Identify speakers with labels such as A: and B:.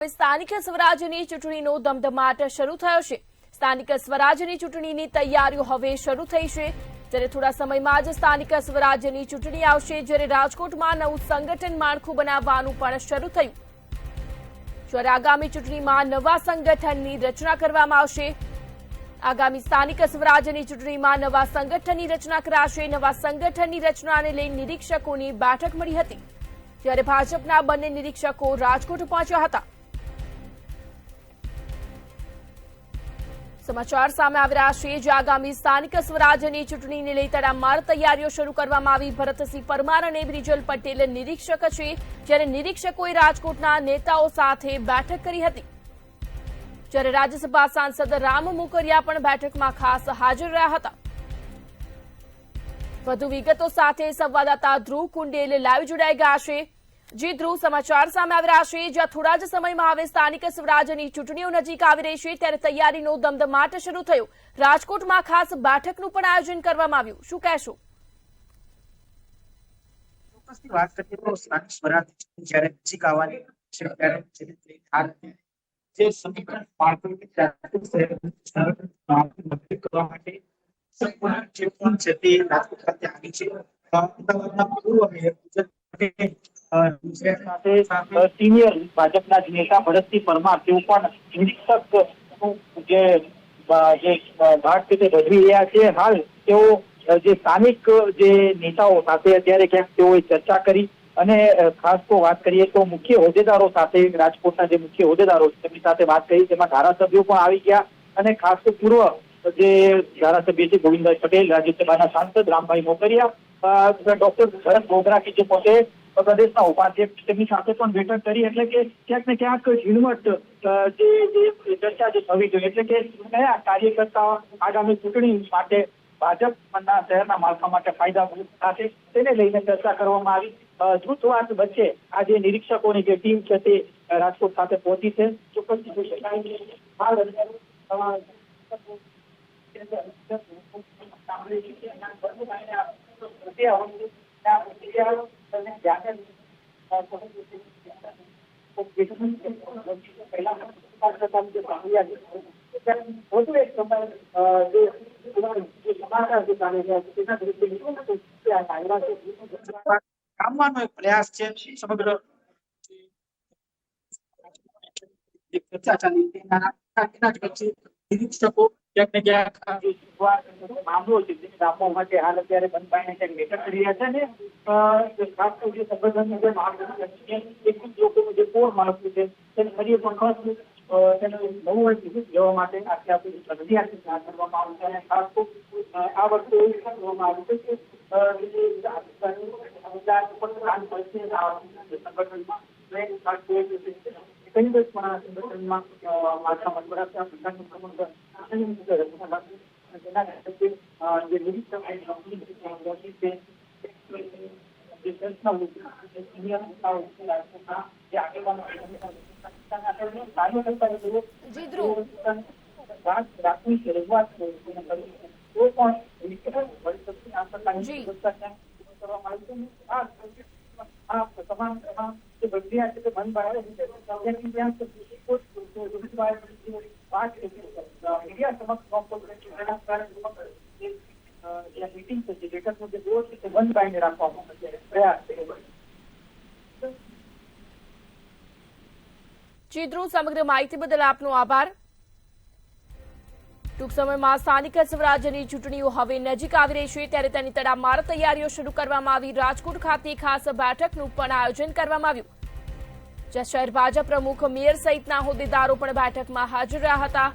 A: સ્થાનિક સ્વરાજ્યની ચૂંટણીનો ધમધમાટ શરૂ થયો છે। સ્થાનિક સ્વરાજ્યની ચૂંટણીની તૈયારીઓ હવે શરૂ થઈ છે। જ્યારે થોડા સમયમાં જ સ્થાનિક સ્વરાજ્યની ચૂંટણી આવશે, જ્યારે રાજકોટમાં નવું સંગઠન માળખું બનાવવાનું પણ શરૂ થયું। જ્યારે આગામી ચૂંટણીમાં નવા સંગઠનની રચના કરવામાં આવશે। આગામી સ્થાનિક સ્વરાજ્યની ચૂંટણીમાં નવા સંગઠનની રચના કરાશે। નવા સંગઠનની રચનાને લઈ નિરીક્ષકોની બેઠક મળી હતી, જ્યારે ભાજપના બંને નિરીક્ષકો રાજકોટ પહોંચ્યા હતા। સમાચાર સામે આવી રહ્યા છે જે આગામી સ્થાનિક સ્વરાજ્યની ચૂંટણીને લઈ તડામાર તૈયારીઓ શરૂ કરવામાં આવી। ભરતસિંહ પરમાર અને બ્રિજલ પટેલ નિરીક્ષક છે, જ્યારે નિરીક્ષકોએ રાજકોટના નેતાઓ સાથે બેઠક કરી હતી। જ્યારે રાજ્યસભા સાંસદ રામ મોકરિયા પણ બેઠકમાં ખાસ હાજર રહ્યા હતા। વધુ વિગતો સાથે સંવાદદાતા ધ્રુવ કુંડેલ લાઈવ જોડાઈ ગયા છે। જી ધ્રુવ, સમાચાર સામે આવી રહ્યા છે જ્યાં થોડા જ સમયમાં હવે સ્થાનિક સ્વરાજ્યની ચૂંટણીઓ નજીક આવી રહી છે, ત્યારે તૈયારીનો ધમધમાટ શરૂ થયો। રાજકોટમાં ખાસ બેઠકનું પણ આયોજન કરવામાં આવ્યું, શું કહેશો?
B: ચોક્કસથી વાત કરીએ તો સ્થાનિક સ્વરાજ્ય જ્યારે નજીક આવવાની છે ત્યારે જે સમીકરણ માળખાની કરવા માટે સંપૂર્ણ જે ટીમ છે તે રાજકોટ ખાતે આવી છે। અમદાવાદના પૂર્વ મેયર સાથે સિનિયર ભાજપના નેતા ભરતસિંહ પરમાર તેઓ પણ નિરીક્ષક જે ભાગ છે તે ભજવી રહ્યા છે। હાલ તેઓ જે સ્થાનિક જે નેતાઓ સાથે અત્યારે ક્યાંક તેઓએ ચર્ચા કરી અને ખાસ તો વાત કરીએ તો મુખ્ય હોદ્દેદારો સાથે, રાજકોટના જે મુખ્ય હોદ્દેદારો તેમની સાથે વાત કરી, તેમાં ધારાસભ્યો પણ આવી ગયા અને ખાસ તો પૂર્વ જે ધારાસભ્ય છે ગોવિંદભાઈ પટેલ, રાજ્યસભાના સાંસદ રામભાઈ મોકરિયા, ડોક્ટર ભરત ગોગરા કે જે પોતે પ્રદેશના ઉપાધ્યક્ષ, તેમની સાથે પણ બેઠક કરી। એટલે કે ક્યાંક ને ક્યાંક ઝીણવટ જે ચર્ચા જે થવી જોઈએ, એટલે કે કયા કાર્યકર્તા આગામી ચૂંટણી માટે ભાજપના શહેરના માળખા માટે ફાયદાભૂત થશે તેને લઈને ચર્ચા કરવામાં આવી। જૂથવાદ વચ્ચે આ જે નિરીક્ષકોની જે ટીમ છે તે રાજકોટ ખાતે પહોંચી છે। ચોક્કસ જોઈ શકાય કે હાલ કામવાનો એક પ્રયાસ છે। સમગ્ર ચર્ચા ચાલી તેના જ વચ્ચે નિરીક્ષકો ક્યાંક ને ક્યાંક મામલો છે તેને રાખવા માટે હાલ અત્યારે બંધાઈને ક્યાંક બેઠક કરી રહ્યા છે અને ખાસ તો જે સંગઠનનું જે માળખું એક લોકોનું જે કોર માળખું છે તેને ફરી પણ ખાસ તેને નવું જવા માટે આખી આપણી પ્રક્રિયા કરવામાં આવશે। અને ખાસ તો આ વખતે એવું કરવામાં આવ્યું છે કે
A: જી ધ્રુવ, સમગ્ર માહિતી બદલ આપનો આભાર। ટૂંક સમયમાં સ્થાનિક સ્વરાજ્યની ચૂંટણીઓ હવે નજીક આવી રહી છે, ત્યારે તેની તડામાર તૈયારીઓ શરૂ કરવામાં આવી। રાજકોટ ખાતે ખાસ બેઠકનું પણ આયોજન કરવામાં આવ્યું, જ્યાં શહેર ભાજપ પ્રમુખ, મેયર સહિતના હોદ્દેદારો પણ બેઠકમાં હાજર રહ્યા હતા।